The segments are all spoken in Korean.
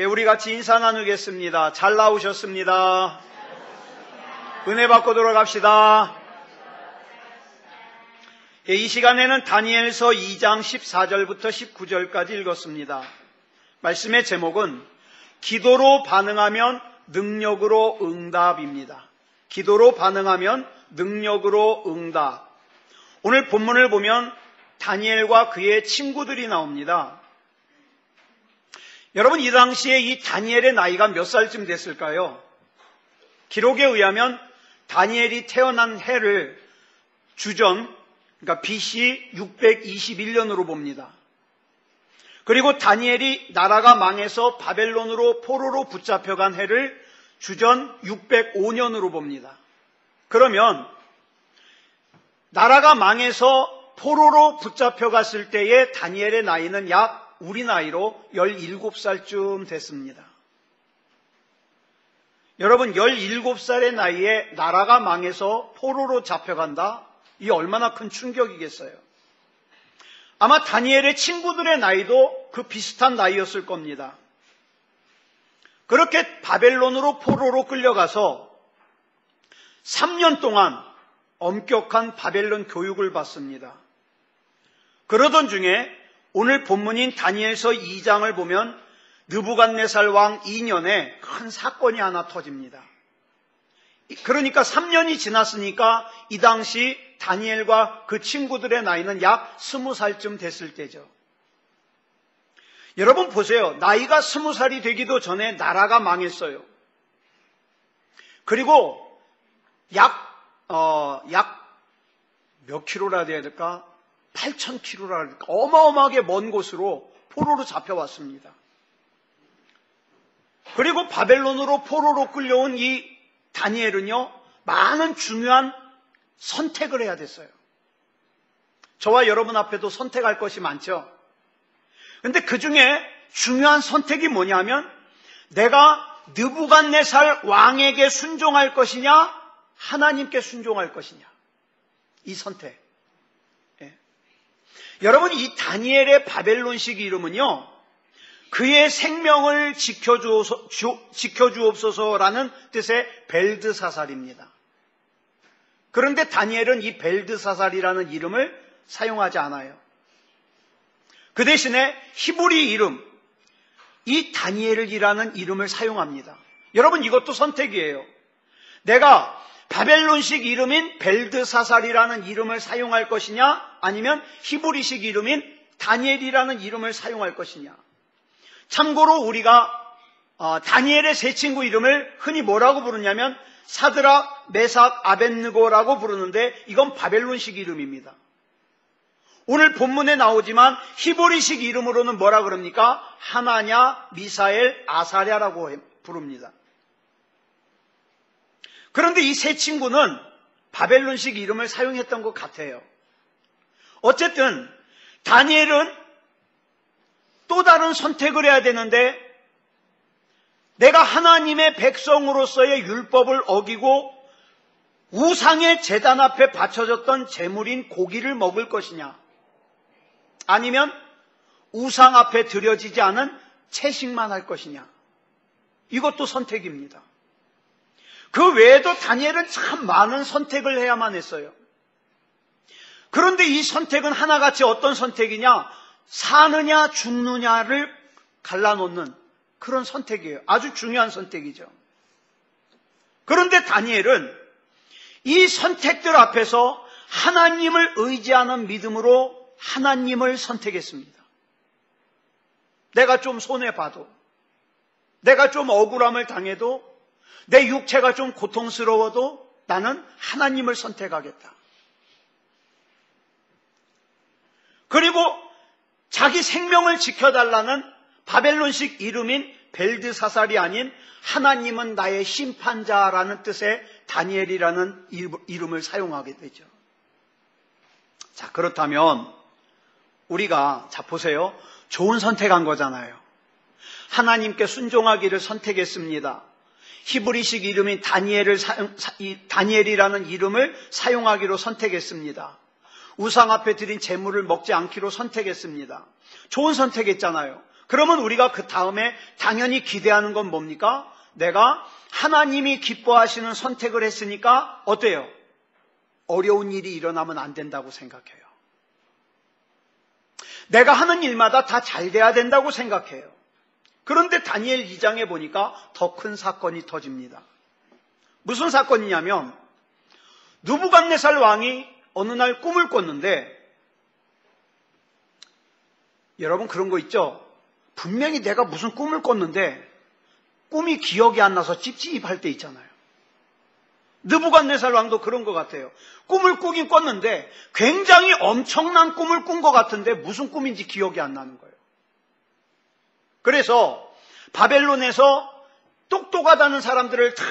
예, 우리 같이 인사 나누겠습니다. 잘 나오셨습니다. 은혜 받고 돌아갑시다. 예, 이 시간에는 다니엘서 2장 14절부터 19절까지 읽었습니다. 말씀의 제목은 기도로 반응하면 능력으로 응답입니다. 기도로 반응하면 능력으로 응답. 오늘 본문을 보면 다니엘과 그의 친구들이 나옵니다. 여러분, 이 당시에 이 다니엘의 나이가 몇 살쯤 됐을까요? 기록에 의하면 다니엘이 태어난 해를 주전, 그러니까 BC 621년으로 봅니다. 그리고 다니엘이 나라가 망해서 바벨론으로 포로로 붙잡혀간 해를 주전 605년으로 봅니다. 그러면 나라가 망해서 포로로 붙잡혀갔을 때의 다니엘의 나이는 약 우리 나이로 17살쯤 됐습니다. 여러분, 17살의 나이에 나라가 망해서 포로로 잡혀간다? 이 얼마나 큰 충격이겠어요. 아마 다니엘의 친구들의 나이도 그 비슷한 나이였을 겁니다. 그렇게 바벨론으로 포로로 끌려가서 3년 동안 엄격한 바벨론 교육을 받습니다. 그러던 중에 오늘 본문인 다니엘서 2장을 보면 느부갓네살 왕 2년에 큰 사건이 하나 터집니다. 그러니까 3년이 지났으니까 이 당시 다니엘과 그 친구들의 나이는 약 20살쯤 됐을 때죠. 여러분 보세요. 나이가 20살이 되기도 전에 나라가 망했어요. 그리고 약 몇 킬로라 해야 될까? 8,000킬로라 해야 될까? 어마어마하게 먼 곳으로 포로로 잡혀왔습니다. 그리고 바벨론으로 포로로 끌려온 이 다니엘은요, 많은 중요한 선택을 해야 됐어요. 저와 여러분 앞에도 선택할 것이 많죠. 그런데 그 중에 중요한 선택이 뭐냐면 내가 느부갓네살 왕에게 순종할 것이냐, 하나님께 순종할 것이냐. 이 선택. 예. 여러분, 이 다니엘의 바벨론식 이름은요, 그의 생명을 지켜주옵소서라는 뜻의 벨드사살입니다. 그런데 다니엘은 이 벨드사살이라는 이름을 사용하지 않아요. 그 대신에 히브리 이름, 이 다니엘이라는 이름을 사용합니다. 여러분, 이것도 선택이에요. 내가 바벨론식 이름인 벨드사살이라는 이름을 사용할 것이냐, 아니면 히브리식 이름인 다니엘이라는 이름을 사용할 것이냐. 참고로 우리가 다니엘의 세 친구 이름을 흔히 뭐라고 부르냐면 사드락, 메삭, 아벳느고라고 부르는데 이건 바벨론식 이름입니다. 오늘 본문에 나오지만 히브리식 이름으로는 뭐라 그럽니까? 하나냐, 미사엘, 아사랴라고 부릅니다. 그런데 이 세 친구는 바벨론식 이름을 사용했던 것 같아요. 어쨌든 다니엘은 또 다른 선택을 해야 되는데 내가 하나님의 백성으로서의 율법을 어기고 우상의 제단 앞에 바쳐졌던 제물인 고기를 먹을 것이냐, 아니면 우상 앞에 드려지지 않은 채식만 할 것이냐. 이것도 선택입니다. 그 외에도 다니엘은 참 많은 선택을 해야만 했어요. 그런데 이 선택은 하나같이 어떤 선택이냐, 사느냐 죽느냐를 갈라놓는 그런 선택이에요. 아주 중요한 선택이죠. 그런데 다니엘은 이 선택들 앞에서 하나님을 의지하는 믿음으로 하나님을 선택했습니다. 내가 좀 손해봐도, 내가 좀 억울함을 당해도, 내 육체가 좀 고통스러워도 나는 하나님을 선택하겠다. 그리고 자기 생명을 지켜달라는 바벨론식 이름인 벨드사살이 아닌 하나님은 나의 심판자라는 뜻의 다니엘이라는 이름을 사용하게 되죠. 자, 그렇다면 우리가, 자 보세요. 좋은 선택한 거잖아요. 하나님께 순종하기를 선택했습니다. 히브리식 이름인 다니엘이라는 이름을 사용하기로 선택했습니다. 우상 앞에 드린 제물을 먹지 않기로 선택했습니다. 좋은 선택했잖아요. 그러면 우리가 그 다음에 당연히 기대하는 건 뭡니까? 내가 하나님이 기뻐하시는 선택을 했으니까 어때요? 어려운 일이 일어나면 안 된다고 생각해요. 내가 하는 일마다 다 잘 돼야 된다고 생각해요. 그런데 다니엘 2장에 보니까 더 큰 사건이 터집니다. 무슨 사건이냐면 느부갓네살 왕이 어느 날 꿈을 꿨는데, 여러분 그런 거 있죠? 분명히 내가 무슨 꿈을 꿨는데 꿈이 기억이 안 나서 찝찝할 때 있잖아요. 느부갓네살 왕도 그런 것 같아요. 꿈을 꾸긴 꿨는데 굉장히 엄청난 꿈을 꾼 것 같은데 무슨 꿈인지 기억이 안 나는 거예요. 그래서 바벨론에서 똑똑하다는 사람들을 다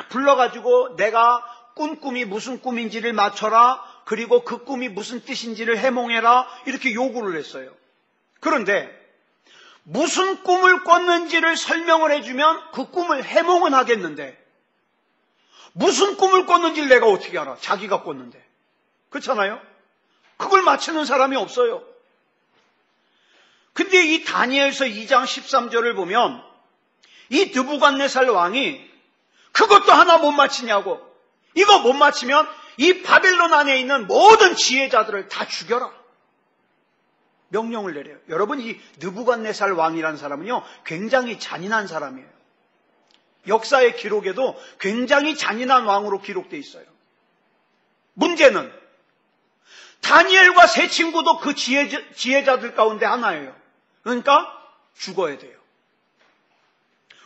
불러가지고 내가 꾼 꿈이 무슨 꿈인지를 맞춰라, 그리고 그 꿈이 무슨 뜻인지를 해몽해라, 이렇게 요구를 했어요. 그런데 무슨 꿈을 꿨는지를 설명을 해주면 그 꿈을 해몽은 하겠는데 무슨 꿈을 꿨는지를 내가 어떻게 알아? 자기가 꿨는데. 그렇잖아요? 그걸 맞추는 사람이 없어요. 근데 이 다니엘서 2장 13절을 보면 이 느부갓네살 왕이 그것도 하나 못 맞히냐고, 이거 못 맞히면 이 바벨론 안에 있는 모든 지혜자들을 다 죽여라, 명령을 내려요. 여러분, 이 느부갓네살 왕이라는 사람은요 굉장히 잔인한 사람이에요. 역사의 기록에도 굉장히 잔인한 왕으로 기록되어 있어요. 문제는 다니엘과 세 친구도 그 지혜자들 가운데 하나예요. 그러니까 죽어야 돼요.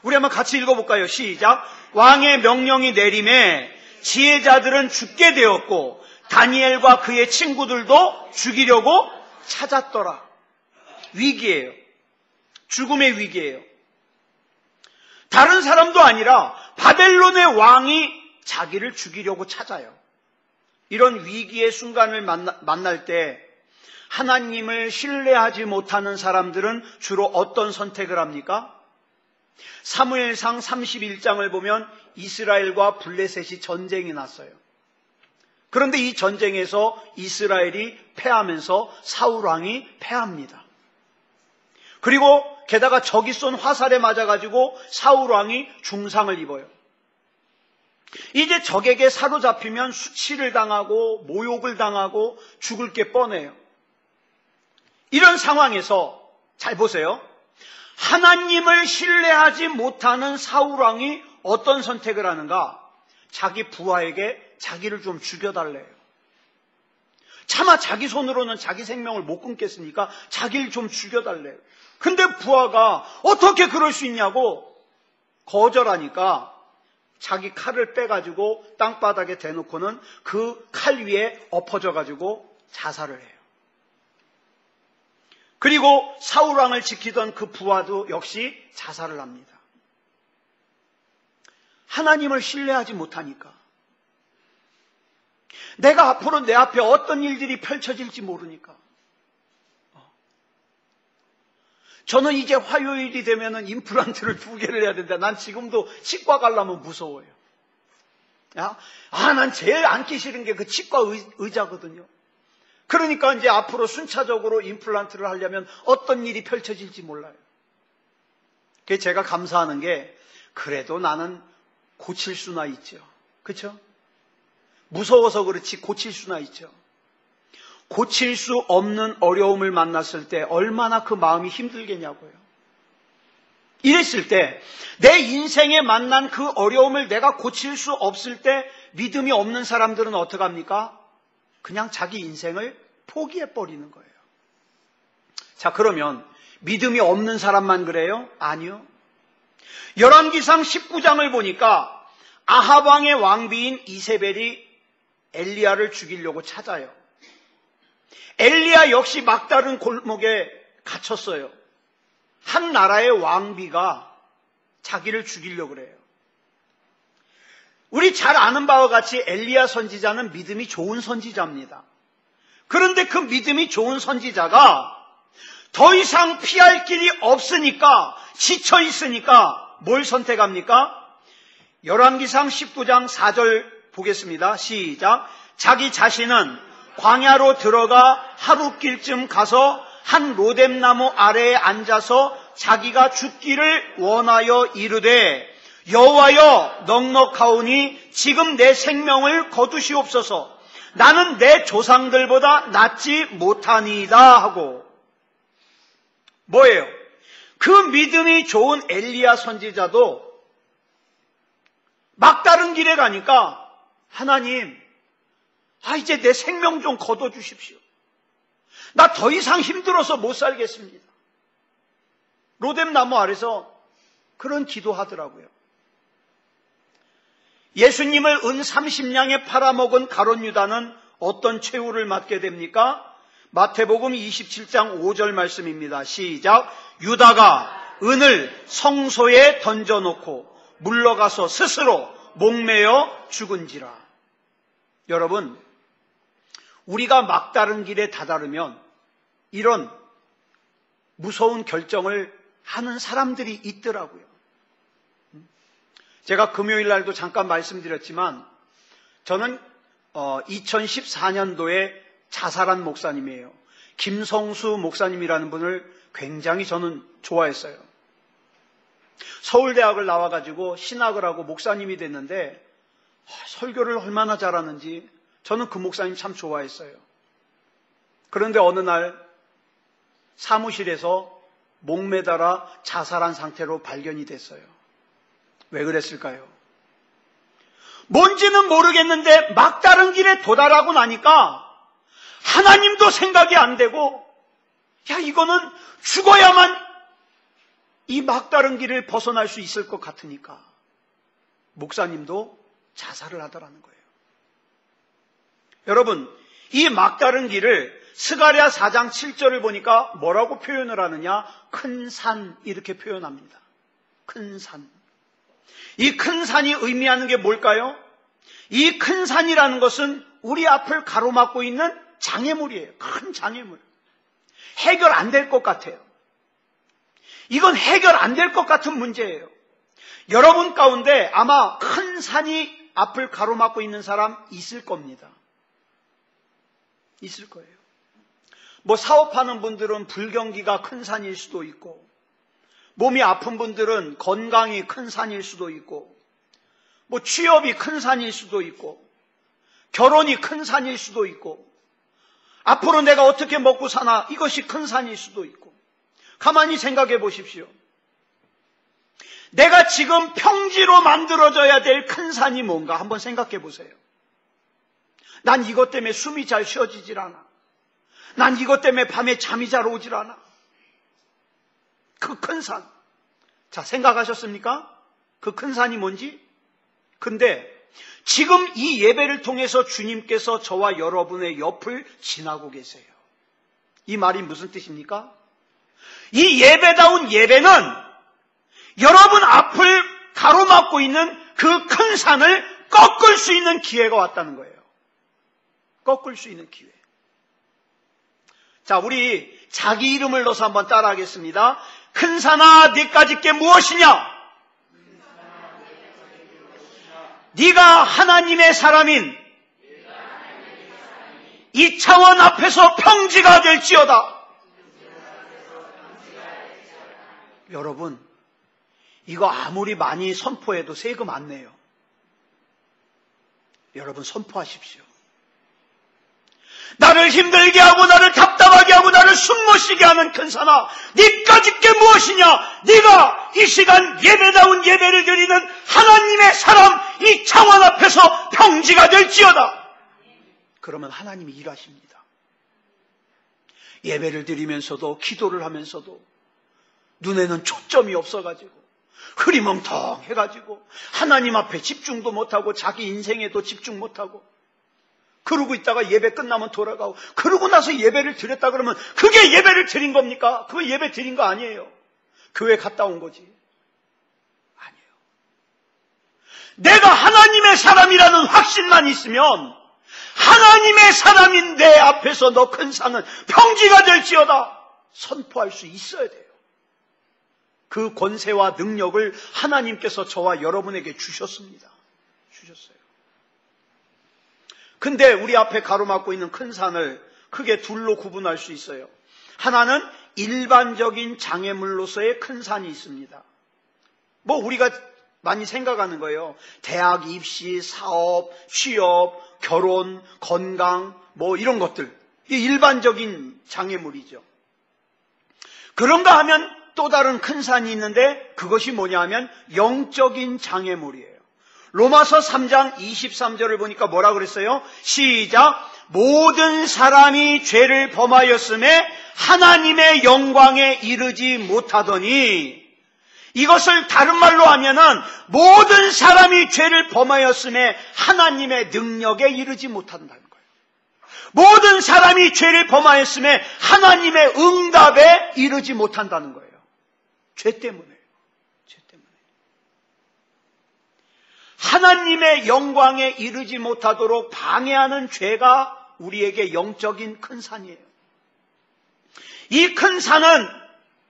우리 한번 같이 읽어볼까요? 시작. 왕의 명령이 내림에 지혜자들은 죽게 되었고 다니엘과 그의 친구들도 죽이려고 찾았더라. 위기예요. 죽음의 위기예요. 다른 사람도 아니라 바벨론의 왕이 자기를 죽이려고 찾아요. 이런 위기의 순간을 만날 때 하나님을 신뢰하지 못하는 사람들은 주로 어떤 선택을 합니까? 사무엘상 31장을 보면 이스라엘과 블레셋이 전쟁이 났어요. 그런데 이 전쟁에서 이스라엘이 패하면서 사울 왕이 패합니다. 그리고 게다가 적이 쏜 화살에 맞아가지고 사울 왕이 중상을 입어요. 이제 적에게 사로잡히면 수치를 당하고 모욕을 당하고 죽을 게 뻔해요. 이런 상황에서 잘 보세요. 하나님을 신뢰하지 못하는 사울 왕이 어떤 선택을 하는가? 자기 부하에게 자기를 좀 죽여달래요. 차마 자기 손으로는 자기 생명을 못 끊겠으니까 자기를 좀 죽여달래요. 근데 부하가 어떻게 그럴 수 있냐고 거절하니까 자기 칼을 빼가지고 땅바닥에 대놓고는 그 칼 위에 엎어져가지고 자살을 해요. 그리고 사울왕을 지키던 그 부하도 역시 자살을 합니다. 하나님을 신뢰하지 못하니까. 내가 앞으로 내 앞에 어떤 일들이 펼쳐질지 모르니까. 저는 이제 화요일이 되면은 임플란트를 2개를 해야 된다. 난 지금도 치과 가려면 무서워요. 난 제일 앉기 싫은 게 그 치과 의자거든요. 그러니까 이제 앞으로 순차적으로 임플란트를 하려면 어떤 일이 펼쳐질지 몰라요. 그래서 제가 감사하는 게 그래도 나는 고칠 수나 있죠. 그렇죠? 무서워서 그렇지 고칠 수나 있죠. 고칠 수 없는 어려움을 만났을 때 얼마나 그 마음이 힘들겠냐고요. 이랬을 때 내 인생에 만난 그 어려움을 내가 고칠 수 없을 때 믿음이 없는 사람들은 어떡합니까? 그냥 자기 인생을 포기해버리는 거예요. 자, 그러면 믿음이 없는 사람만 그래요? 아니요. 열왕기상 19장을 보니까 아합 왕의 왕비인 이세벨이 엘리야를 죽이려고 찾아요. 엘리야 역시 막다른 골목에 갇혔어요. 한 나라의 왕비가 자기를 죽이려고 그래요. 우리 잘 아는 바와 같이 엘리야 선지자는 믿음이 좋은 선지자입니다. 그런데 그 믿음이 좋은 선지자가 더 이상 피할 길이 없으니까, 지쳐 있으니까 뭘 선택합니까? 열왕기상 19장 4절 보겠습니다. 시작. 자기 자신은 광야로 들어가 하루길쯤 가서 한 로뎀나무 아래에 앉아서 자기가 죽기를 원하여 이르되 여호와여 넉넉하오니 지금 내 생명을 거두시옵소서. 나는 내 조상들보다 낫지 못하니이다 하고. 뭐예요? 그 믿음이 좋은 엘리야 선지자도 막다른 길에 가니까 하나님, 이제 내 생명 좀 거둬주십시오. 나 더 이상 힘들어서 못 살겠습니다. 로뎀 나무 아래서 그런 기도하더라고요. 예수님을 은 30냥에 팔아먹은 가룟 유다는 어떤 최후를 맞게 됩니까? 마태복음 27장 5절 말씀입니다. 시작. 유다가 은을 성소에 던져놓고 물러가서 스스로 목매어 죽은지라. 여러분, 우리가 막다른 길에 다다르면 이런 무서운 결정을 하는 사람들이 있더라고요. 제가 금요일 날도 잠깐 말씀드렸지만 저는 2014년도에 자살한 목사님이에요. 김성수 목사님이라는 분을 굉장히 저는 좋아했어요. 서울대학을 나와가지고 신학을 하고 목사님이 됐는데 설교를 얼마나 잘하는지 저는 그 목사님 참 좋아했어요. 그런데 어느 날 사무실에서 목매달아 자살한 상태로 발견이 됐어요. 왜 그랬을까요? 뭔지는 모르겠는데 막다른 길에 도달하고 나니까 하나님도 생각이 안 되고, 이거는 죽어야만 이 막다른 길을 벗어날 수 있을 것 같으니까 목사님도 자살을 하더라는 거예요. 여러분, 이 막다른 길을 스가랴 4장 7절을 보니까 뭐라고 표현을 하느냐? 큰 산, 이렇게 표현합니다. 큰 산. 이 큰 산이 의미하는 게 뭘까요? 이 큰 산이라는 것은 우리 앞을 가로막고 있는 장애물이에요. 큰 장애물. 해결 안 될 것 같아요. 이건 해결 안 될 것 같은 문제예요. 여러분 가운데 아마 큰 산이 앞을 가로막고 있는 사람 있을 겁니다. 있을 거예요. 사업하는 분들은 불경기가 큰 산일 수도 있고, 몸이 아픈 분들은 건강이 큰 산일 수도 있고, 취업이 큰 산일 수도 있고, 결혼이 큰 산일 수도 있고, 앞으로 내가 어떻게 먹고 사나, 이것이 큰 산일 수도 있고. 가만히 생각해 보십시오. 내가 지금 평지로 만들어져야 될 큰 산이 뭔가 한번 생각해 보세요. 난 이것 때문에 숨이 잘 쉬어지질 않아. 난 이것 때문에 밤에 잠이 잘 오질 않아. 그 큰 산. 자, 생각하셨습니까? 그 큰 산이 뭔지? 근데 지금 이 예배를 통해서 주님께서 저와 여러분의 옆을 지나고 계세요. 이 말이 무슨 뜻입니까? 이 예배다운 예배는 여러분 앞을 가로막고 있는 그 큰 산을 꺾을 수 있는 기회가 왔다는 거예요. 꺾을 수 있는 기회. 자, 우리 자기 이름을 넣어서 한번 따라하겠습니다. 큰 산아, 네까짓 게 무엇이냐? 네가 하나님의 사람인 이 차원 앞에서 평지가 될지어다. 여러분, 이거 아무리 많이 선포해도 세금 안 내요. 여러분, 선포하십시오. 나를 힘들게 하고 나를 답답하게 하고 나를 숨못 쉬게 하는 큰 산아, 네까짓 게 무엇이냐? 네가 이 시간 예배다운 예배를 드리는 하나님의 사람, 이 창원 앞에서 평지가 될지어다. 그러면 하나님이 일하십니다. 예배를 드리면서도 기도를 하면서도 눈에는 초점이 없어가지고 흐리멍텅해가지고 하나님 앞에 집중도 못하고 자기 인생에도 집중 못하고 그러고 있다가 예배 끝나면 돌아가고, 그러고 나서 예배를 드렸다 그러면 그게 예배를 드린 겁니까? 그거 예배 드린 거 아니에요. 교회 갔다 온 거지. 아니에요. 내가 하나님의 사람이라는 확신만 있으면, 하나님의 사람인 내 앞에서 너 큰 산은 평지가 될지어다 선포할 수 있어야 돼요. 그 권세와 능력을 하나님께서 저와 여러분에게 주셨습니다. 주셨어요. 근데 우리 앞에 가로막고 있는 큰 산을 크게 둘로 구분할 수 있어요. 하나는 일반적인 장애물로서의 큰 산이 있습니다. 뭐 우리가 많이 생각하는 거예요. 대학 입시, 사업, 취업, 결혼, 건강, 뭐 이런 것들. 이게 일반적인 장애물이죠. 그런가 하면 또 다른 큰 산이 있는데 그것이 뭐냐 하면 영적인 장애물이에요. 로마서 3장 23절을 보니까 뭐라 그랬어요? 시작! 모든 사람이 죄를 범하였음에 하나님의 영광에 이르지 못하더니, 이것을 다른 말로 하면은 모든 사람이 죄를 범하였음에 하나님의 능력에 이르지 못한다는 거예요. 모든 사람이 죄를 범하였음에 하나님의 응답에 이르지 못한다는 거예요. 죄 때문에. 죄 때문에. 하나님의 영광에 이르지 못하도록 방해하는 죄가 우리에게 영적인 큰 산이에요. 이 큰 산은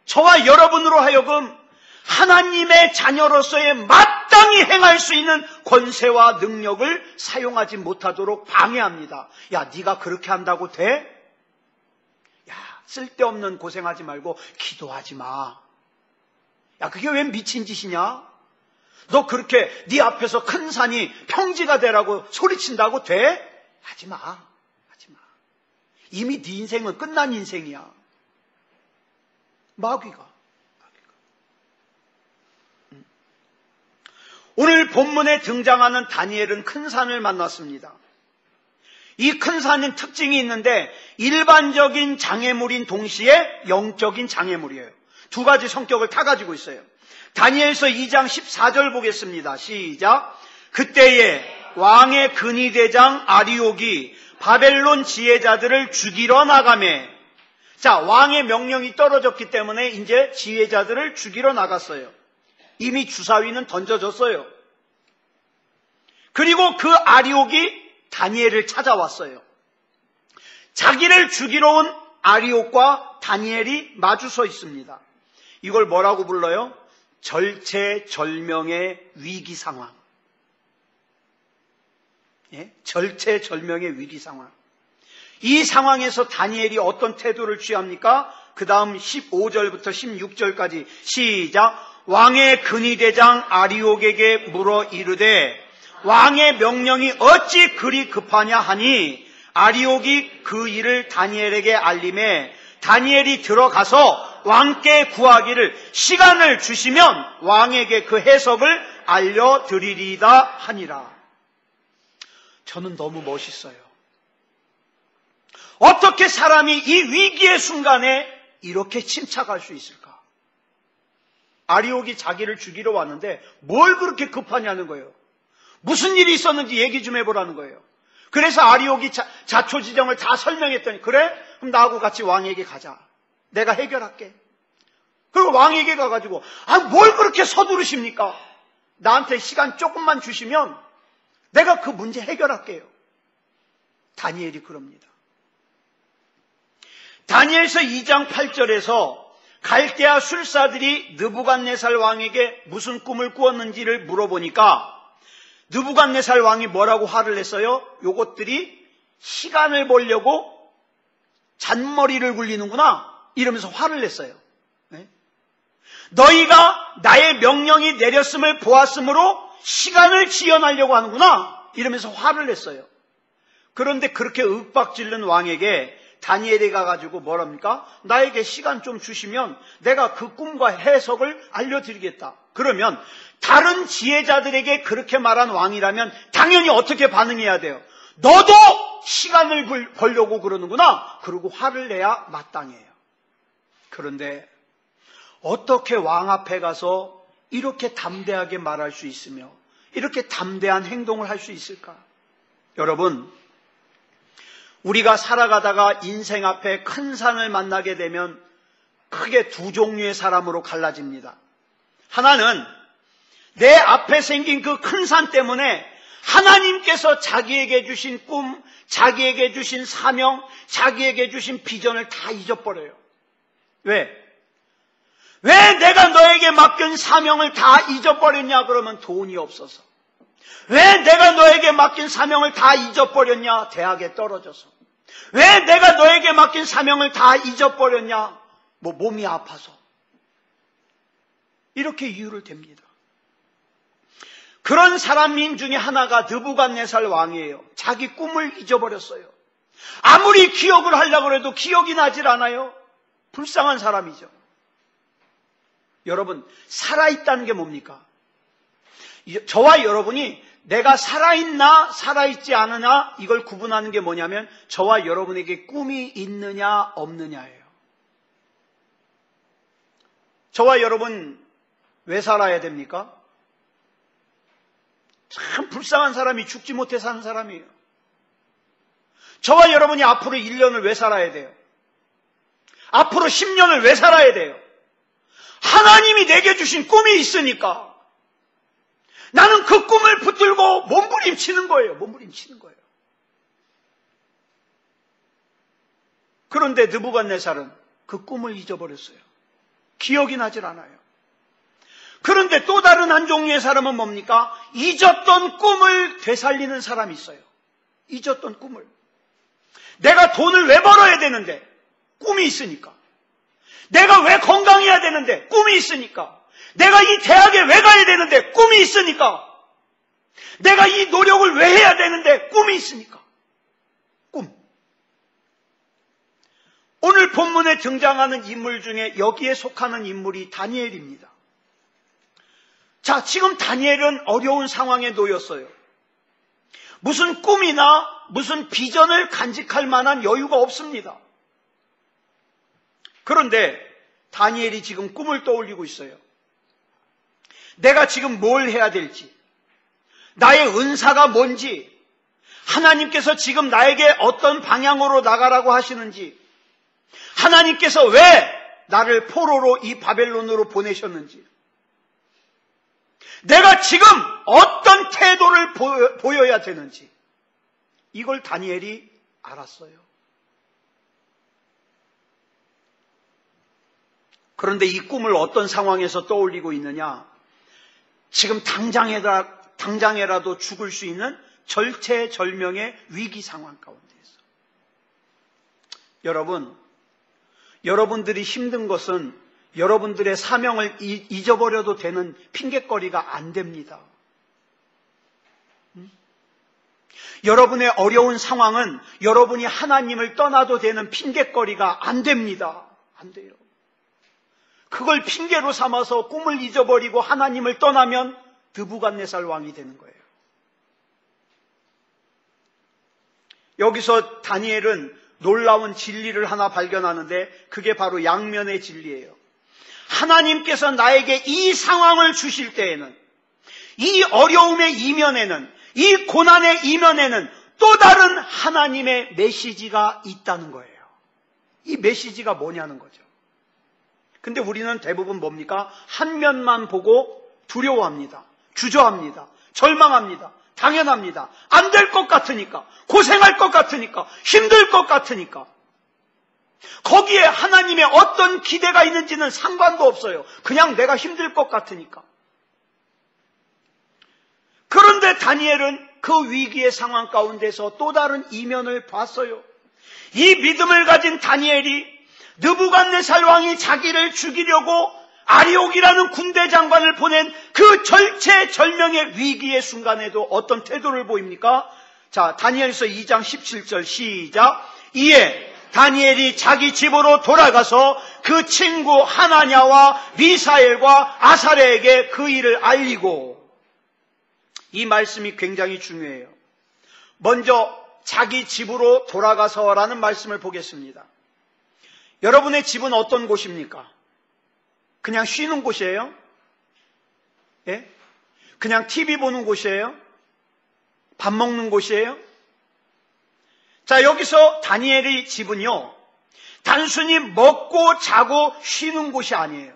저와 여러분으로 하여금 하나님의 자녀로서의 마땅히 행할 수 있는 권세와 능력을 사용하지 못하도록 방해합니다. 야, 네가 그렇게 한다고 돼? 야, 쓸데없는 고생하지 말고 기도하지 마. 야, 그게 왜 미친 짓이냐? 너 그렇게 네 앞에서 큰 산이 평지가 되라고 소리친다고 돼? 하지 마. 하지 마. 이미 네 인생은 끝난 인생이야. 마귀가. 오늘 본문에 등장하는 다니엘은 큰 산을 만났습니다. 이 큰 산은 특징이 있는데 일반적인 장애물인 동시에 영적인 장애물이에요. 두 가지 성격을 다 가지고 있어요. 다니엘서 2장 14절 보겠습니다. 시작! 그때에 왕의 근위대장 아리옥이 바벨론 지혜자들을 죽이러 나가매. 자, 왕의 명령이 떨어졌기 때문에 이제 지혜자들을 죽이러 나갔어요. 이미 주사위는 던져졌어요. 그리고 그 아리옥이 다니엘을 찾아왔어요. 자기를 죽이러 온 아리옥과 다니엘이 마주 서 있습니다. 이걸 뭐라고 불러요? 절체절명의 위기 상황. 예? 절체절명의 위기 상황. 이 상황에서 다니엘이 어떤 태도를 취합니까? 그 다음 15절부터 16절까지 시작! 왕의 근위대장 아리옥에게 물어 이르되 왕의 명령이 어찌 그리 급하냐 하니 아리옥이 그 일을 다니엘에게 알림해 다니엘이 들어가서 왕께 구하기를 시간을 주시면 왕에게 그 해석을 알려드리리다 하니라. 저는 너무 멋있어요. 어떻게 사람이 이 위기의 순간에 이렇게 침착할 수 있을까? 아리옥이 자기를 죽이러 왔는데 뭘 그렇게 급하냐는 거예요. 무슨 일이 있었는지 얘기 좀 해보라는 거예요. 그래서 아리옥이 자초지정을 다 설명했더니 그래? 그럼 나하고 같이 왕에게 가자. 내가 해결할게. 그리고 왕에게 가가지고 뭘 그렇게 서두르십니까? 나한테 시간 조금만 주시면 내가 그 문제 해결할게요. 다니엘이 그럽니다. 다니엘서 2장 8절에서 갈대아 술사들이 느부갓네살 왕에게 무슨 꿈을 꾸었는지를 물어보니까 느부갓네살 왕이 뭐라고 화를 냈어요? 요것들이 시간을 보려고 잔머리를 굴리는구나 이러면서 화를 냈어요. 네? 너희가 나의 명령이 내렸음을 보았으므로 시간을 지연하려고 하는구나 이러면서 화를 냈어요. 그런데 그렇게 윽박지른 왕에게 다니엘이 가가지고 뭐랍니까? 나에게 시간 좀 주시면 내가 그 꿈과 해석을 알려드리겠다. 그러면 다른 지혜자들에게 그렇게 말한 왕이라면 당연히 어떻게 반응해야 돼요? 너도 시간을 벌려고 그러는구나. 그러고 화를 내야 마땅해요. 그런데 어떻게 왕 앞에 가서 이렇게 담대하게 말할 수 있으며 이렇게 담대한 행동을 할 수 있을까? 여러분, 우리가 살아가다가 인생 앞에 큰 산을 만나게 되면 크게 두 종류의 사람으로 갈라집니다. 하나는 내 앞에 생긴 그 큰 산 때문에 하나님께서 자기에게 주신 꿈, 자기에게 주신 사명, 자기에게 주신 비전을 다 잊어버려요. 왜? 왜 내가 너에게 맡긴 사명을 다 잊어버렸냐? 그러면 돈이 없어서. 왜 내가 너에게 맡긴 사명을 다 잊어버렸냐? 대학에 떨어져서. 왜 내가 너에게 맡긴 사명을 다 잊어버렸냐? 몸이 아파서 이렇게 이유를 댑니다. 그런 사람인 중에 하나가 느부갓네살 왕이에요. 자기 꿈을 잊어버렸어요. 아무리 기억을 하려고 해도 기억이 나질 않아요. 불쌍한 사람이죠. 여러분, 살아있다는 게 뭡니까? 저와 여러분이 내가 살아있나 살아있지 않으나 이걸 구분하는 게 뭐냐면 저와 여러분에게 꿈이 있느냐 없느냐예요. 저와 여러분 왜 살아야 됩니까? 참 불쌍한 사람이 죽지 못해 사는 사람이에요. 저와 여러분이 앞으로 1년을 왜 살아야 돼요? 앞으로 10년을 왜 살아야 돼요? 하나님이 내게 주신 꿈이 있으니까 나는 그 꿈을 붙들고 몸부림치는 거예요. 몸부림치는 거예요. 그런데 느부갓네살은 그 꿈을 잊어버렸어요. 기억이 나질 않아요. 그런데 또 다른 한 종류의 사람은 뭡니까? 잊었던 꿈을 되살리는 사람이 있어요. 잊었던 꿈을. 내가 돈을 왜 벌어야 되는데? 꿈이 있으니까. 내가 왜 건강해야 되는데? 꿈이 있으니까. 내가 이 대학에 왜 가야 되는데? 꿈이 있으니까. 내가 이 노력을 왜 해야 되는데? 꿈이 있으니까. 꿈. 오늘 본문에 등장하는 인물 중에 여기에 속하는 인물이 다니엘입니다. 자, 지금 다니엘은 어려운 상황에 놓였어요. 무슨 꿈이나 무슨 비전을 간직할 만한 여유가 없습니다. 그런데 다니엘이 지금 꿈을 떠올리고 있어요. 내가 지금 뭘 해야 될지, 나의 은사가 뭔지, 하나님께서 지금 나에게 어떤 방향으로 나가라고 하시는지, 하나님께서 왜 나를 포로로 이 바벨론으로 보내셨는지, 내가 지금 어떤 태도를 보여야 되는지, 이걸 다니엘이 알았어요. 그런데 이 꿈을 어떤 상황에서 떠올리고 있느냐? 지금 당장에라도 죽을 수 있는 절체절명의 위기 상황 가운데에서. 여러분, 여러분들이 힘든 것은 여러분들의 사명을 잊어버려도 되는 핑곗거리가 안 됩니다. 여러분의 어려운 상황은 여러분이 하나님을 떠나도 되는 핑곗거리가 안 됩니다. 안 돼요. 그걸 핑계로 삼아서 꿈을 잊어버리고 하나님을 떠나면 느부갓네살 왕이 되는 거예요. 여기서 다니엘은 놀라운 진리를 하나 발견하는데 그게 바로 양면의 진리예요. 하나님께서 나에게 이 상황을 주실 때에는, 이 어려움의 이면에는, 이 고난의 이면에는 또 다른 하나님의 메시지가 있다는 거예요. 이 메시지가 뭐냐는 거죠. 근데 우리는 대부분 뭡니까? 한 면만 보고 두려워합니다. 주저합니다. 절망합니다. 당연합니다. 안 될 것 같으니까, 고생할 것 같으니까, 힘들 것 같으니까. 거기에 하나님의 어떤 기대가 있는지는 상관도 없어요. 그냥 내가 힘들 것 같으니까. 그런데 다니엘은 그 위기의 상황 가운데서 또 다른 이면을 봤어요. 이 믿음을 가진 다니엘이 느부갓네살 왕이 자기를 죽이려고 아리옥이라는 군대 장관을 보낸 그 절체절명의 위기의 순간에도 어떤 태도를 보입니까? 자, 다니엘서 2장 17절 시작. 이에 다니엘이 자기 집으로 돌아가서 그 친구 하나냐와 미사엘과 아사랴에게 그 일을 알리고. 이 말씀이 굉장히 중요해요. 먼저 자기 집으로 돌아가서라는 말씀을 보겠습니다. 여러분의 집은 어떤 곳입니까? 그냥 쉬는 곳이에요? 예? 그냥 TV 보는 곳이에요? 밥 먹는 곳이에요? 자, 여기서 다니엘의 집은요, 단순히 먹고 자고 쉬는 곳이 아니에요.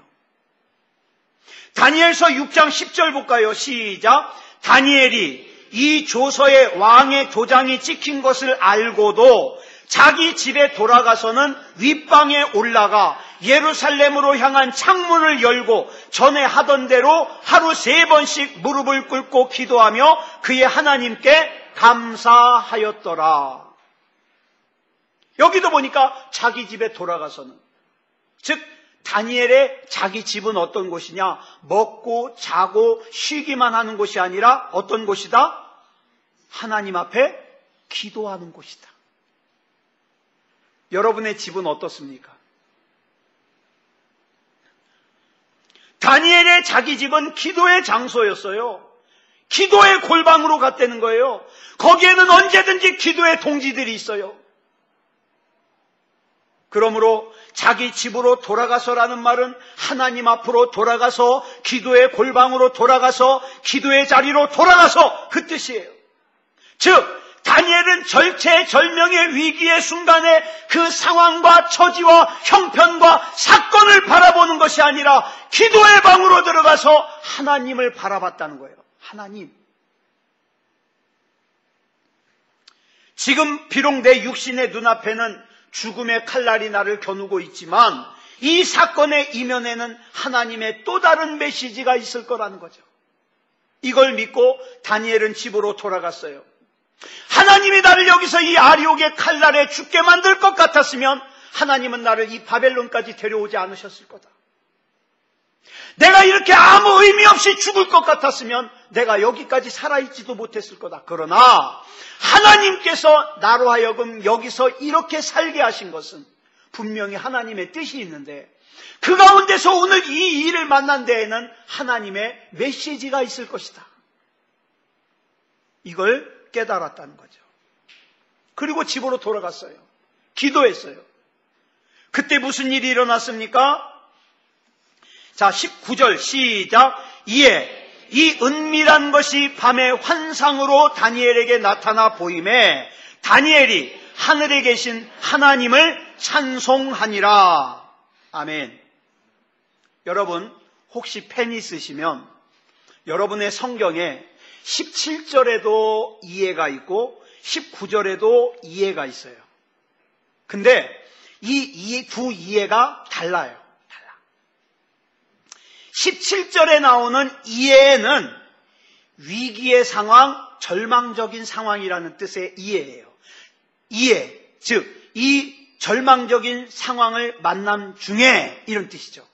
다니엘서 6장 10절 볼까요? 시작. 다니엘이 이 조서에 왕의 도장이 찍힌 것을 알고도 자기 집에 돌아가서는 윗방에 올라가 예루살렘으로 향한 창문을 열고 전에 하던 대로 하루 3번씩 무릎을 꿇고 기도하며 그의 하나님께 감사하였더라. 여기도 보니까 자기 집에 돌아가서는, 즉 다니엘의 자기 집은 어떤 곳이냐? 먹고 자고 쉬기만 하는 곳이 아니라 어떤 곳이다? 하나님 앞에 기도하는 곳이다. 여러분의 집은 어떻습니까? 다니엘의 자기 집은 기도의 장소였어요. 기도의 골방으로 갔다는 거예요. 거기에는 언제든지 기도의 동지들이 있어요. 그러므로 자기 집으로 돌아가서라는 말은 하나님 앞으로 돌아가서 기도의 골방으로 돌아가서 기도의 자리로 돌아가서 그 뜻이에요. 즉 다니엘은 절체절명의 위기의 순간에 그 상황과 처지와 형편과 사건을 바라보는 것이 아니라 기도의 방으로 들어가서 하나님을 바라봤다는 거예요. 하나님. 지금 비록 내 육신의 눈앞에는 죽음의 칼날이 나를 겨누고 있지만 이 사건의 이면에는 하나님의 또 다른 메시지가 있을 거라는 거죠. 이걸 믿고 다니엘은 집으로 돌아갔어요. 하나님이 나를 여기서 이 아리옥의 칼날에 죽게 만들 것 같았으면 하나님은 나를 이 바벨론까지 데려오지 않으셨을 거다. 내가 이렇게 아무 의미 없이 죽을 것 같았으면 내가 여기까지 살아있지도 못했을 거다. 그러나 하나님께서 나로 하여금 여기서 이렇게 살게 하신 것은 분명히 하나님의 뜻이 있는데 그 가운데서 오늘 이 일을 만난 데에는 하나님의 메시지가 있을 것이다. 이걸 깨달았다는 거죠. 그리고 집으로 돌아갔어요. 기도했어요. 그때 무슨 일이 일어났습니까? 자, 19절 시작. 이에 이 은밀한 것이 밤의 환상으로 다니엘에게 나타나 보임에 다니엘이 하늘에 계신 하나님을 찬송하니라. 아멘. 여러분 혹시 펜 있으시면 여러분의 성경에 17절에도 이해가 있고 19절에도 이해가 있어요. 근데 이 두 이해가 달라요. 17절에 나오는 이해는 위기의 상황, 절망적인 상황이라는 뜻의 이해예요. 이해, 즉 이 절망적인 상황을 만남 중에 이런 뜻이죠.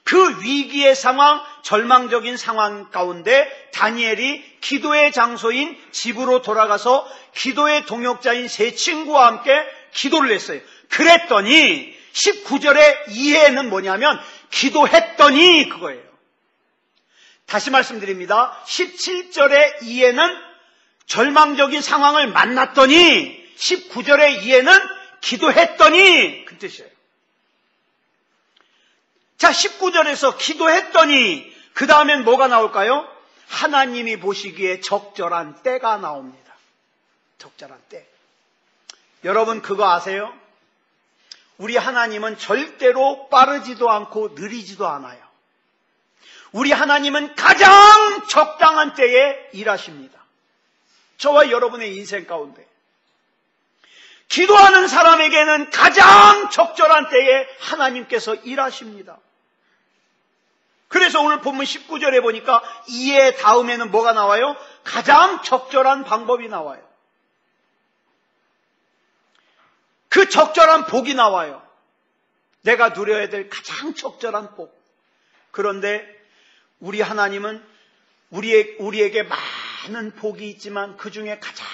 그 위기의 상황, 절망적인 상황 가운데 다니엘이 기도의 장소인 집으로 돌아가서 기도의 동역자인 세 친구와 함께 기도를 했어요. 그랬더니 19절의 이해는 뭐냐면 기도했더니 그거예요. 다시 말씀드립니다. 17절의 이해는 절망적인 상황을 만났더니 19절의 이해는 기도했더니 그 뜻이에요. 자, 19절에서 기도했더니 그 다음엔 뭐가 나올까요? 하나님이 보시기에 적절한 때가 나옵니다. 적절한 때. 여러분 그거 아세요? 우리 하나님은 절대로 빠르지도 않고 느리지도 않아요. 우리 하나님은 가장 적당한 때에 일하십니다. 저와 여러분의 인생 가운데 기도하는 사람에게는 가장 적절한 때에 하나님께서 일하십니다. 그래서 오늘 본문 19절에 보니까 이에 다음에는 뭐가 나와요? 가장 적절한 방법이 나와요. 그 적절한 복이 나와요. 내가 누려야 될 가장 적절한 복. 그런데 우리 하나님은 우리에게 많은 복이 있지만 그 중에 가장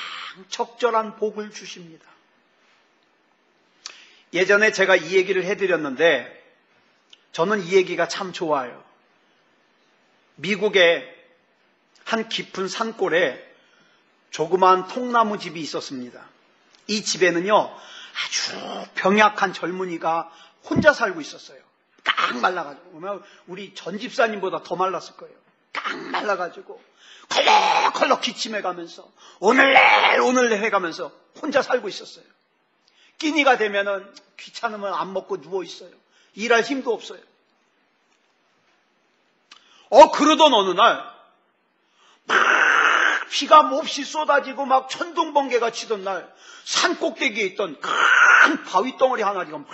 적절한 복을 주십니다. 예전에 제가 이 얘기를 해드렸는데 저는 이 얘기가 참 좋아요. 미국의 한 깊은 산골에 조그마한 통나무 집이 있었습니다. 이 집에는요 아주 병약한 젊은이가 혼자 살고 있었어요. 깡 말라가지고 우리 전 집사님보다 더 말랐을 거예요. 깡 말라가지고 컬럭컬럭 기침해가면서 오늘내 해가면서 혼자 살고 있었어요. 끼니가 되면은 귀찮으면 안 먹고 누워있어요. 일할 힘도 없어요. 그러던 어느 날 막 비가 몹시 쏟아지고 막 천둥번개가 치던 날 산 꼭대기에 있던 큰 바위 덩어리 하나가 막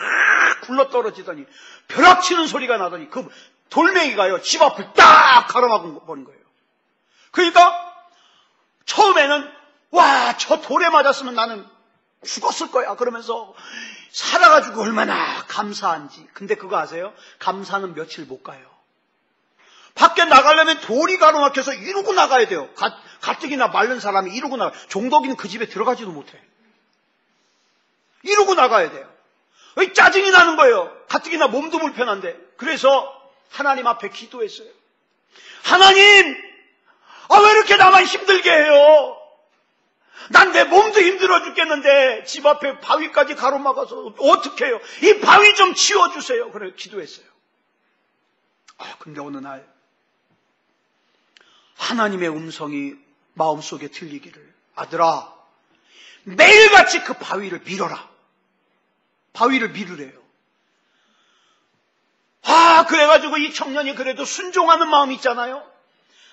굴러떨어지더니 벼락치는 소리가 나더니 그 돌멩이가요 집 앞을 딱 가로막은 버린 거예요. 그러니까 처음에는 와, 저 돌에 맞았으면 나는 죽었을 거야. 그러면서 살아가지고 얼마나 감사한지. 근데 그거 아세요? 감사는 며칠 못 가요. 밖에 나가려면 돌이 가로막혀서 이러고 나가야 돼요. 가뜩이나 마른 사람이 이러고 나가. 종덕이는 그 집에 들어가지도 못해. 이러고 나가야 돼요. 짜증이 나는 거예요. 가뜩이나 몸도 불편한데. 그래서 하나님 앞에 기도했어요. 하나님, 왜 이렇게 나만 힘들게 해요? 난 내 몸도 힘들어 죽겠는데 집 앞에 바위까지 가로막아서 어떻게 해요? 이 바위 좀 치워주세요. 그래 기도했어요. 근데 어느 날 하나님의 음성이 마음속에 들리기를, 아들아, 매일같이 그 바위를 밀어라. 바위를 밀으래요. 그래가지고 이 청년이 그래도 순종하는 마음이 있잖아요.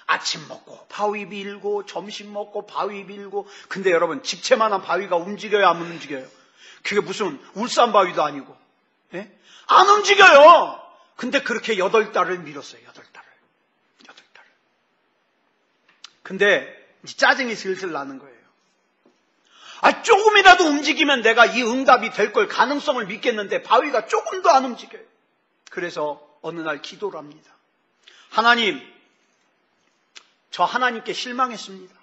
아침 먹고 바위 밀고 점심 먹고 바위 밀고. 근데 여러분, 집채만한 바위가 움직여요, 안 움직여요? 그게 무슨 울산 바위도 아니고, 예? 안 움직여요. 근데 그렇게 8달을 밀었어요. 8달을. 근데 이제 짜증이 슬슬 나는 거예요. 조금이라도 움직이면 내가 이 응답이 될 걸 가능성을 믿겠는데 바위가 조금도 안 움직여요. 그래서 어느 날 기도를 합니다. 하나님, 저 하나님께 실망했습니다.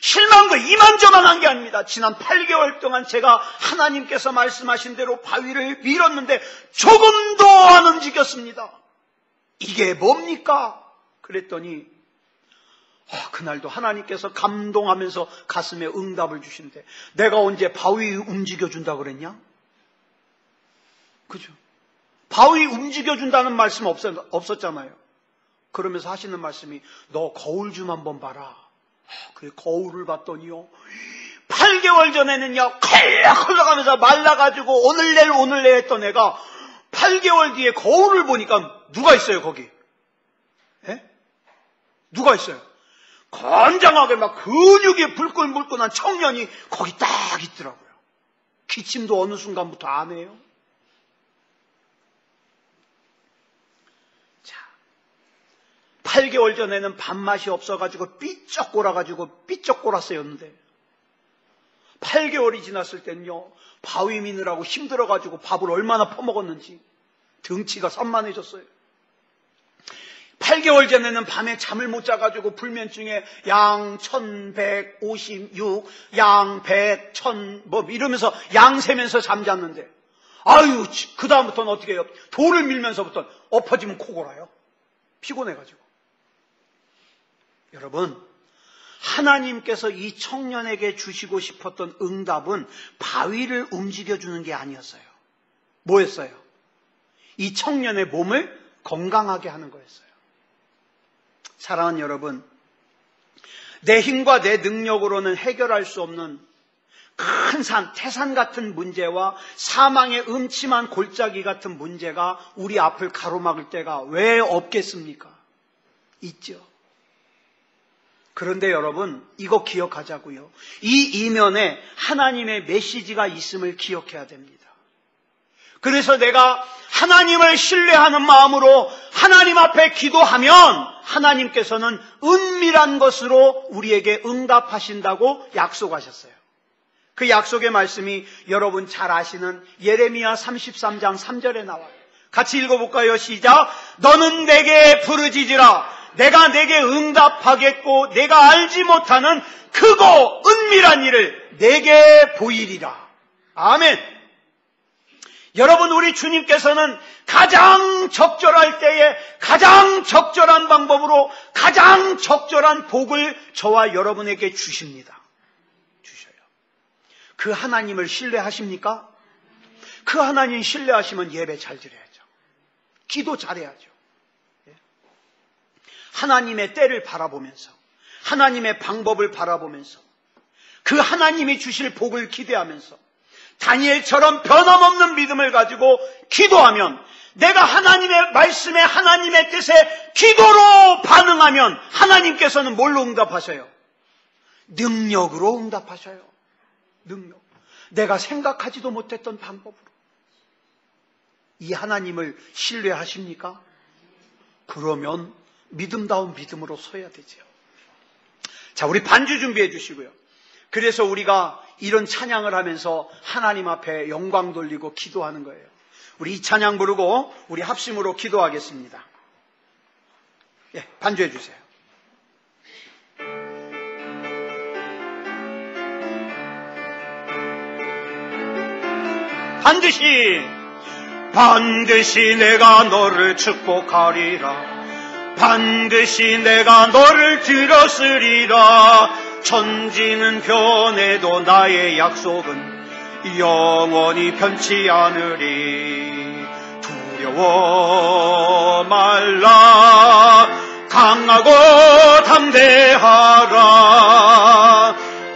실망도 이만저만한 게 아닙니다. 지난 8개월 동안 제가 하나님께서 말씀하신 대로 바위를 밀었는데 조금도 안 움직였습니다. 이게 뭡니까? 그랬더니 그날도 하나님께서 감동하면서 가슴에 응답을 주신대. 내가 언제 바위 움직여준다 그랬냐? 그죠? 바위 움직여준다는 말씀 없었잖아요. 그러면서 하시는 말씀이, 너 거울 좀 한번 봐라. 그 거울을 봤더니요, 8개월 전에는요 컬럭컬럭하면서 말라가지고 오늘 내일 했던 애가 8개월 뒤에 거울을 보니까 누가 있어요 거기? 예? 누가 있어요? 건장하게 막 근육이 불끈불끈한 청년이 거기 딱 있더라고요. 기침도 어느 순간부터 안 해요. 자, 8개월 전에는 밥맛이 없어가지고 삐쩍 골았어였는데 8개월이 지났을 때는요, 바위 미느라고 힘들어가지고 밥을 얼마나 퍼먹었는지 등치가 산만해졌어요. 8개월 전에는 밤에 잠을 못 자가지고 불면증에 양 1156, 양 100, 1000 이러면서 양 세면서 잠잤는데, 그 다음부터는 어떻게 해요? 돌을 밀면서부터 엎어지면 코 골아요. 피곤해가지고. 여러분, 하나님께서 이 청년에게 주시고 싶었던 응답은 바위를 움직여주는 게 아니었어요. 뭐였어요? 이 청년의 몸을 건강하게 하는 거였어요. 사랑하는 여러분, 내 힘과 내 능력으로는 해결할 수 없는 큰 산, 태산 같은 문제와 사망의 음침한 골짜기 같은 문제가 우리 앞을 가로막을 때가 왜 없겠습니까? 있죠. 그런데 여러분, 이거 기억하자고요. 이 이면에 하나님의 메시지가 있음을 기억해야 됩니다. 그래서 내가 하나님을 신뢰하는 마음으로 하나님 앞에 기도하면 하나님께서는 은밀한 것으로 우리에게 응답하신다고 약속하셨어요. 그 약속의 말씀이 여러분 잘 아시는 예레미야 33장 3절에 나와요. 같이 읽어볼까요? 시작. 너는 내게 부르짖으라. 내가 내게 응답하겠고 내가 알지 못하는 크고 은밀한 일을 내게 보이리라. 아멘. 여러분, 우리 주님께서는 가장 적절할 때에 가장 적절한 방법으로 가장 적절한 복을 저와 여러분에게 주십니다. 주셔요. 그 하나님을 신뢰하십니까? 그 하나님 신뢰하시면 예배 잘 드려야죠. 기도 잘해야죠. 하나님의 때를 바라보면서, 하나님의 방법을 바라보면서, 그 하나님이 주실 복을 기대하면서 다니엘처럼 변함없는 믿음을 가지고 기도하면, 내가 하나님의 말씀에 하나님의 뜻에 기도로 반응하면 하나님께서는 뭘로 응답하셔요? 능력으로 응답하셔요. 능력. 내가 생각하지도 못했던 방법으로. 이 하나님을 신뢰하십니까? 그러면 믿음다운 믿음으로 서야 되죠. 자, 우리 반주 준비해 주시고요. 그래서 우리가 이런 찬양을 하면서 하나님 앞에 영광 돌리고 기도하는 거예요. 우리 이 찬양 부르고 우리 합심으로 기도하겠습니다. 예, 반주해 주세요. 반드시 내가 너를 축복하리라. 반드시 내가 너를 들었으리라. 천지는 변해도 나의 약속은 영원히 변치 않으리. 두려워 말라. 강하고 담대하라.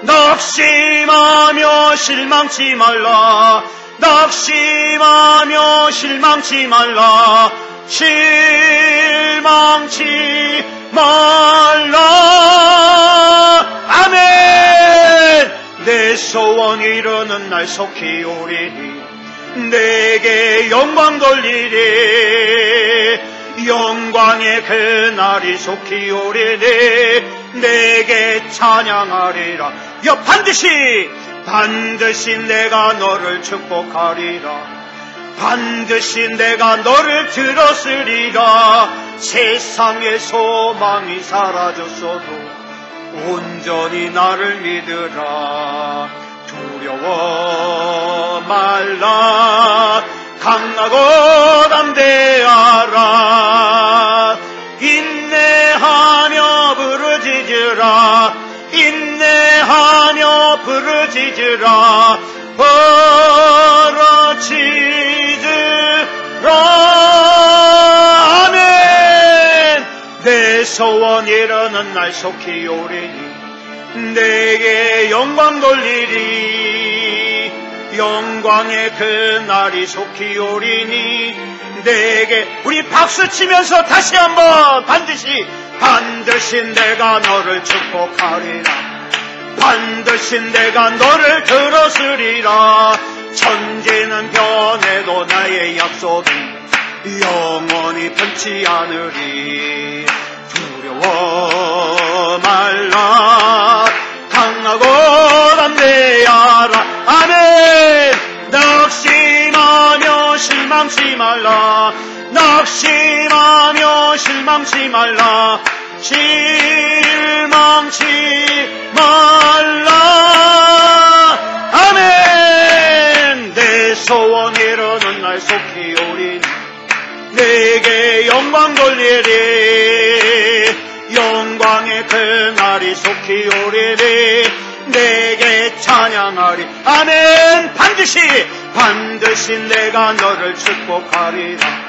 낙심하며 실망치 말라. 낙심하며 실망치 말라. 실망치 말라. 아멘. 내 소원 이루는 날 속히 오리니 내게 영광 돌리리. 영광의 그날이 속히 오리니 내게 찬양하리라. 반드시 내가 너를 축복하리라. 반드시 내가 너를 들었으리라. 세상의 소망이 사라졌어도 온전히 나를 믿으라. 두려워 말라. 강하고 담대하라. 인내하며 부르짖으라. 인내하며 부르짖으라. 부르짖으라. 아멘. 내 소원 이루는 날 속히 오리니 내게 영광 돌리리. 영광의 그날이 속히 오리니 내게. 우리 박수 치면서 다시 한번 반드시 내가 너를 축복하리라. 반드시 내가 너를 들었으리라. 천지는 변해도 나의 약속은 영원히 변치 않으리. 두려워 말라. 강하고 담대하라. 아멘. 낙심하며 실망치 말라. 낙심하며 실망치 말라. 실망치 말라. 아멘. 내 소원 이루는 날 속히 오리니 내게 영광 돌리리. 영광의 그날이 속히 오리니 내게 찬양하리. 아멘. 반드시 내가 너를 축복하리라.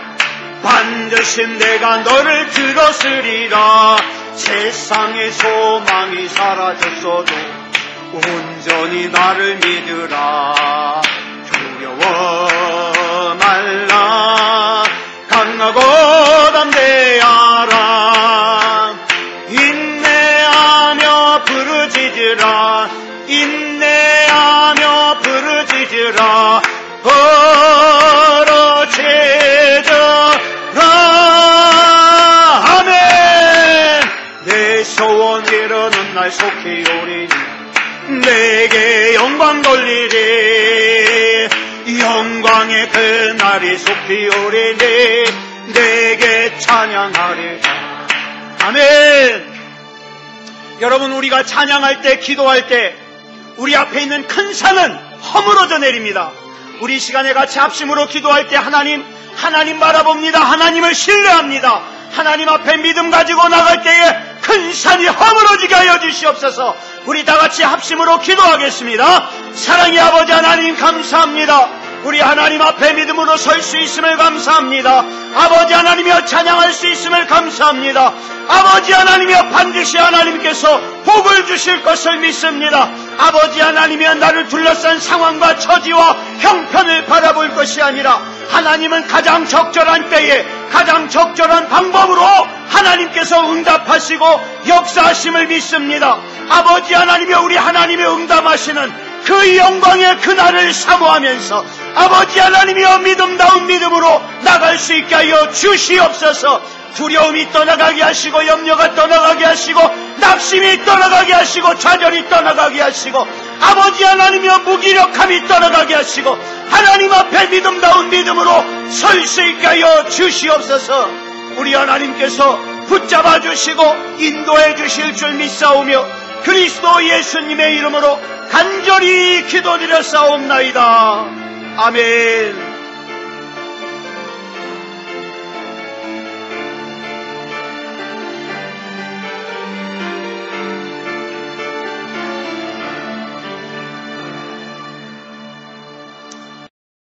반드시 내가 너를 들었으리라. 세상의 소망이 사라졌어도 온전히 나를 믿으라. 두려워 말라. 강하고 담대하라. 인내하며 부르짖으라. 인내하며 부르짖으라. 소원 이루는 날 속히 오리니 내게 영광 돌리리. 영광의 그날이 속히 오리니 내게 찬양하리. 아멘. 여러분, 우리가 찬양할 때, 기도할 때 우리 앞에 있는 큰 산은 허물어져 내립니다. 우리 이 시간에 같이 합심으로 기도할 때 하나님 바라봅니다. 하나님을 신뢰합니다. 하나님 앞에 믿음 가지고 나갈 때에 큰 산이 허물어지게 하여 주시옵소서. 우리 다같이 합심으로 기도하겠습니다. 사랑의 아버지 하나님, 감사합니다. 우리 하나님 앞에 믿음으로 설 수 있음을 감사합니다. 아버지 하나님이여, 찬양할 수 있음을 감사합니다. 아버지 하나님이여, 반드시 하나님께서 복을 주실 것을 믿습니다. 아버지 하나님이여, 나를 둘러싼 상황과 처지와 형편을 바라볼 것이 아니라 하나님은 가장 적절한 때에 가장 적절한 방법으로 하나님께서 응답하시고 역사하심을 믿습니다. 아버지 하나님이여, 우리 하나님의 응답하시는 그 영광의 그날을 사모하면서 아버지 하나님이여, 믿음다운 믿음으로 나갈 수 있게 하여 주시옵소서. 두려움이 떠나가게 하시고 염려가 떠나가게 하시고 낙심이 떠나가게 하시고 좌절이 떠나가게 하시고 아버지 하나님이여 무기력함이 떠나가게 하시고 하나님 앞에 믿음다운 믿음으로 설 수 있게 하여 주시옵소서. 우리 하나님께서 붙잡아 주시고 인도해 주실 줄 믿사오며 그리스도 예수님의 이름으로 간절히 기도드렸사옵나이다. 아멘.